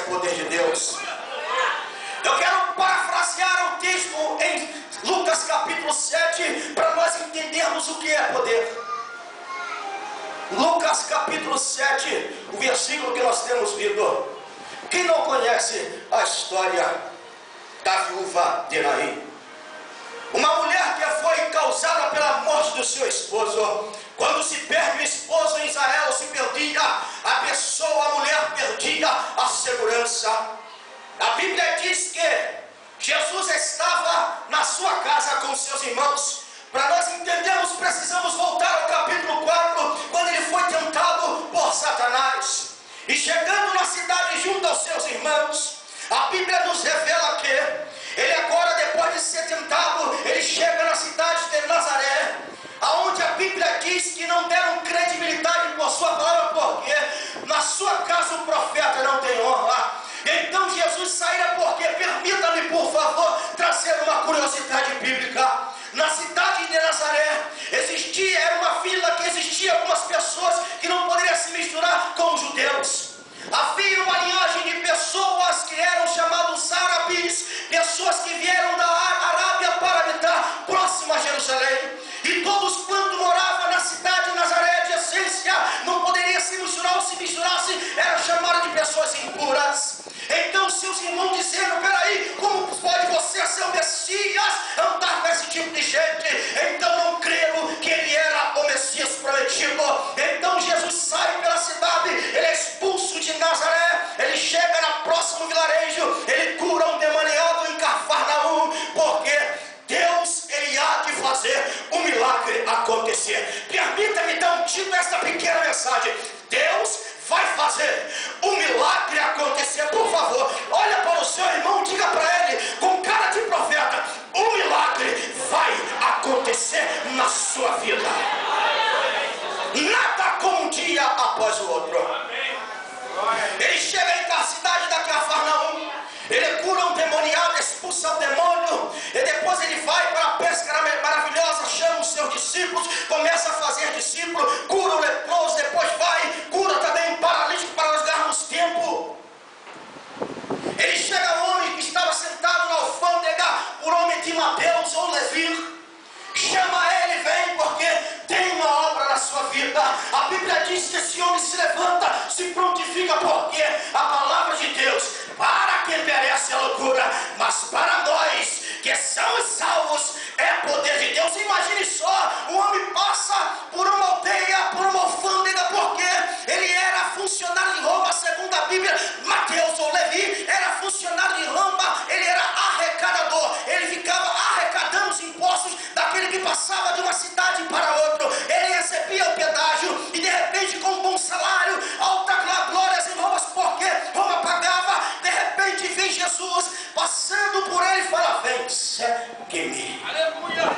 poder de Deus. Eu quero parafrasear o texto em Lucas capítulo 7 para nós entendermos o que é poder. Lucas capítulo 7, o versículo que nós temos lido. Quem não conhece a história da viúva de Naim? Uma mulher que foi causada pela morte do seu esposo. Quando se perde o esposo em Israel, se perdia a pessoa, a mulher perdia a segurança. A Bíblia diz que Jesus estava na sua casa com seus irmãos. Para nós entendermos, precisamos voltar ao capítulo 4, quando ele foi tentado por Satanás. E chegando na cidade junto aos seus irmãos, a Bíblia nos revela que ele agora, depois de ser tentado, ele chega na cidade de Nazaré, aonde a Bíblia diz que não deram credibilidade por sua palavra, porque na sua casa o profeta não tem honra. Então Jesus saíra porque, permita-me por favor, trazer uma curiosidade bíblica. Na cidade de Nazaré existia, era uma vila que existia algumas pessoas que não poderiam se misturar com os judeus. Havia uma linhagem de pessoas que eram chamados árabes, pessoas que vieram da Arábia para habitar próximo a Jerusalém. E todos quanto moravam na cidade de Nazaré, de essência, não poderia se misturar, ou se misturasse, era chamado de pessoas impuras. Então seus irmãos dizendo: peraí, como pode você ser o Messias, andar com esse tipo de gente? Então não creram que ele era o Messias prometido. Então Jesus sai pela cidade, ele é expulso de Nazaré, ele chega no próximo vilarejo, ele cura um demoniado em Cafarnaum, porque Deus, ele há de fazer um milagre acontecer. Permita-me dar um título a esta pequena mensagem: Deus vai fazer um milagre acontecer. Por favor, olha para o seu irmão, diga para ele com cara de profeta: um milagre vai acontecer na sua vida. Nada como um dia após o outro. Ele chega na cidade da Cafarnaum, ele cura um demoniado, expulsa o demônio, e depois ele vai para a pesca maravilhosa, chama os seus discípulos, começa a fazer discípulos, cura o leproso, depois vai, cura também um paralítico para nós ganharmos tempo. Ele chega a um homem que estava sentado na alfândega, o nome de Mateus ou Levi, chama ele, vem, porque tem uma obra na sua vida. A Bíblia diz que esse homem se levanta, se prontifica, porque a palavra de Deus, para quem perece é loucura, mas para nós que somos salvos é poder de Deus. Imagine só, o homem passa por uma aldeia, por uma alfândega, porque ele era funcionário de Roma, segundo a Bíblia. Mateus ou Levi era funcionário de Roma, ele era arrecadador, ele ficava arrecadando os impostos daquele que passava de uma cidade para outra. Ele recebia o pedágio e de repente, com um bom salário, alta glórias em Roma, porque Roma pagava. De repente vem Jesus passando por ele e fala: vem, segue-me. Aleluia.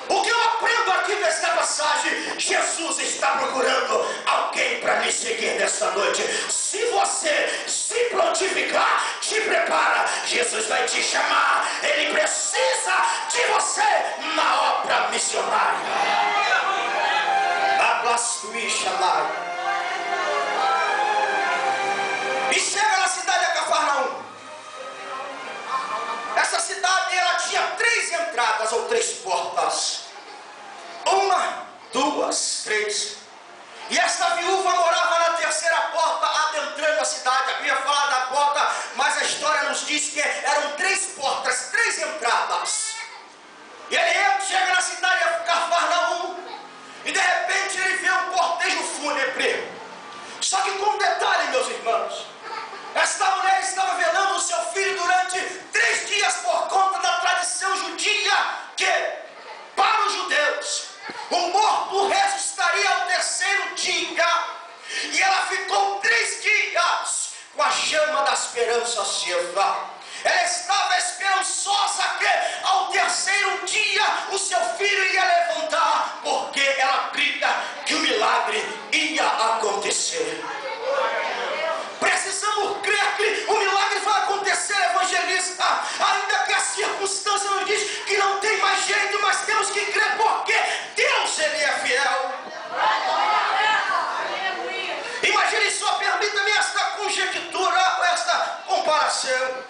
O que eu aprendo aqui nesta passagem? Jesus está procurando alguém para me seguir nesta noite. Se você se prontificar, te prepara, Jesus vai te chamar. Ele precisa de você na obra missionária. E chega na cidade de Cafarnaum. Essa cidade, ela tinha 3 entradas ou 3 portas. 1, 2, 3. E essa viúva morava na 3ª porta, adentrando a cidade. A Bíblia fala da porta, mas a história nos diz que eram 3 portas, 3 entradas. E ele chega na cidade de Cafarnaum, e de repente ele vê um cortejo fúnebre. Só que com um detalhe, meus irmãos: esta mulher estava velando o seu filho durante 3 dias por conta da tradição judia, que para os judeus o morto ressuscitaria ao 3º dia. E ela ficou 3 dias com a chama da esperança acesa. Ela estava esperançosa que ao 3º dia o seu filho ia levantar, porque ela cria que o milagre ia acontecer. Precisamos crer que o milagre vai acontecer, evangelista. Ainda que a circunstância nos diz que não tem mais jeito, mas temos que crer, porque Deus, ele é fiel. Imagine só, permita-me esta conjectura, esta coração.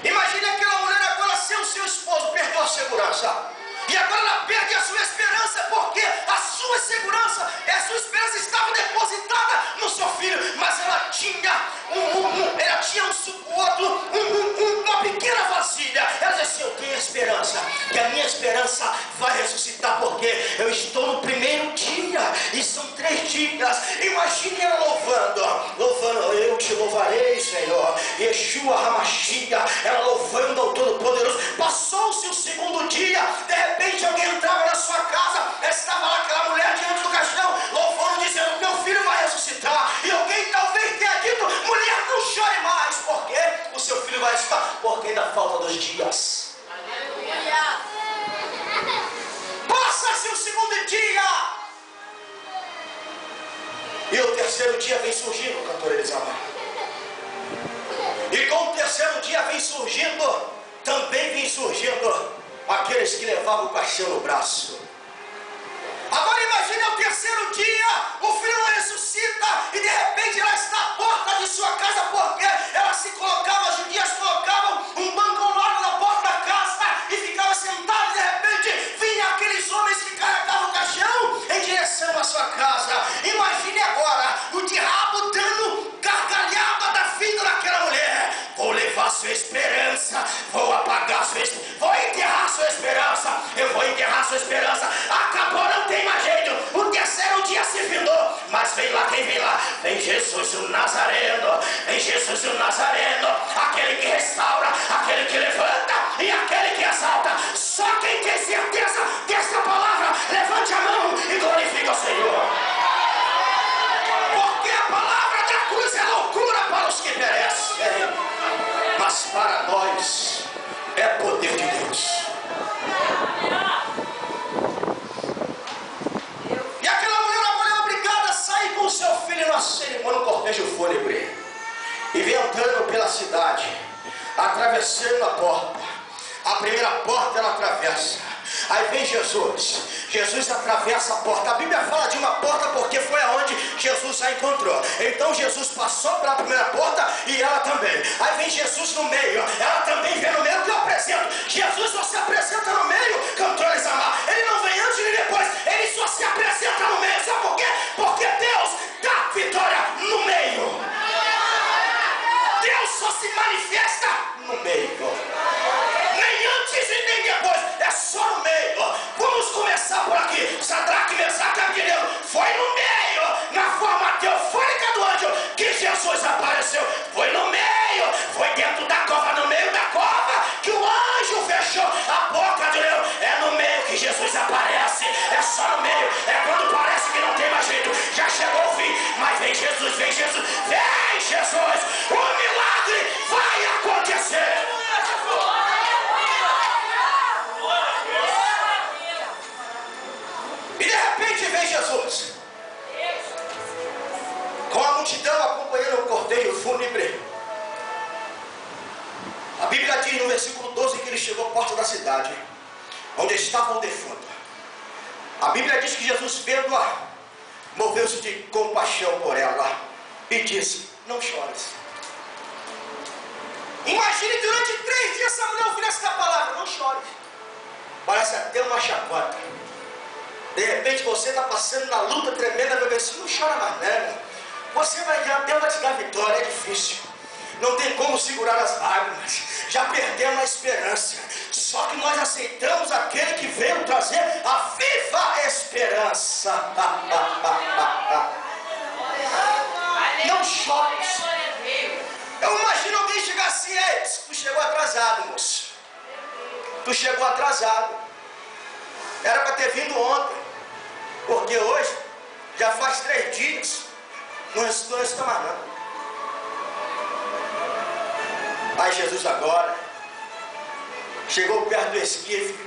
Imagine aquela mulher agora sem o seu esposo, perdeu a segurança. E agora ela perde a sua esperança, porque a sua segurança, a sua esperança estava depositada no seu filho, mas ela tinha um suporte, uma pequena vasilha. Ela disse assim: eu tenho esperança, que a minha esperança vai ressuscitar, porque eu estou no primeiro dia, e são 3 dias. Imagine ela louvando, eu te louvarei, Senhor, Yeshua Hamashia, ela louvando ao Todo-Poderoso. Passou-se o 2º dia, de repente alguém entrava na sua casa, estava lá aquela mulher diante do caixão, louvando, dizendo: meu filho vai ressuscitar. E alguém talvez tenha dito: mulher, não chore mais, porque o seu filho vai ressuscitar, porque ainda falta 2 dias. Aleluia. Passa-se o 2º dia, e o 3º dia vem surgindo, cantor Elisama. E com o 3º dia vem surgindo, também vem surgindo aqueles que levavam o caixão no braço. Agora imagine o 3º dia, o filho ressuscita, e de repente ela está à porta de sua casa, porque ela se colocava, as judias colocavam um banco ao lado da porta da casa e ficava sentada. De repente vinha aqueles homens que carregavam o caixão em direção à sua casa. Imagine agora o diabo dando gargalhada da vida daquela mulher: vou levar sua esperança, vou apagar sua esperança, vou enterrar sua esperança, eu vou enterrar sua esperança. Acabou, não tem mais jeito. O 3º dia se findou, mas vem lá, quem vem lá? Vem Jesus o Nazareno, vem Jesus o Nazareno, aquele que restaura, aquele que levanta e aquele que exalta. Só quem tem certeza dessa palavra, levante a mão e glorifique ao Senhor, porque a palavra da cruz é loucura para os que perecem, mas para nós é poder de Deus. E aquela mulher agora é obrigada a sair com o seu filho na cerimônia, um cortejo fúnebre, e vem andando pela cidade, atravessando a porta. A primeira porta ela atravessa, aí vem Jesus atravessa a porta. A Bíblia fala de uma porta porque foi aonde Jesus a encontrou. Então Jesus passou pela primeira porta e ela também. Aí vem Jesus no meio, ela também vem no meio. Que eu apresento Jesus, só se apresenta no meio, cantor Elisama. Ele não vem antes nem depois, ele só se apresenta no meio. Sabe por quê? Porque Deus dá vitória no meio. Deus só se manifesta no meio, nem antes e nem depois, é só no meio. Vamos começar por aqui. Sadraque, Mesaque e Abednego, foi no meio, na forma teofônica do anjo, que Jesus apareceu. Foi no meio, foi dentro da cova, no meio da cova, que o anjo fechou a boca do leão. É no meio que Jesus aparece, é só no meio. É quando parece que não tem mais jeito, já chegou o fim, mas vem Jesus, vem Jesus, vem Jesus. O milagre vai acontecer. E de repente vem Jesus, com a multidão acompanhando o cortejo fúnebre. A Bíblia diz no versículo 12 que ele chegou à porta da cidade, onde estava o defunto. A Bíblia diz que Jesus, vendo-a, moveu-se de compaixão por ela e disse: não chores. Imagine durante 3 dias essa mulher ouvindo essa palavra: não chores. Parece até uma chacota. De repente você está passando na luta tremenda, vai ver assim: não chora mais nada. Você vai ganhar, Deus vai te dar vitória. É difícil, não tem como segurar as lágrimas, já perdemos a esperança. Só que nós aceitamos aquele que veio trazer a viva esperança. Não chores. Eu imagino alguém chegar assim: ei, tu chegou atrasado, moço. Tu chegou atrasado. Era para ter vindo ontem, porque hoje já faz 3 dias. Não está mais não. Aí Jesus agora chegou perto do esquife,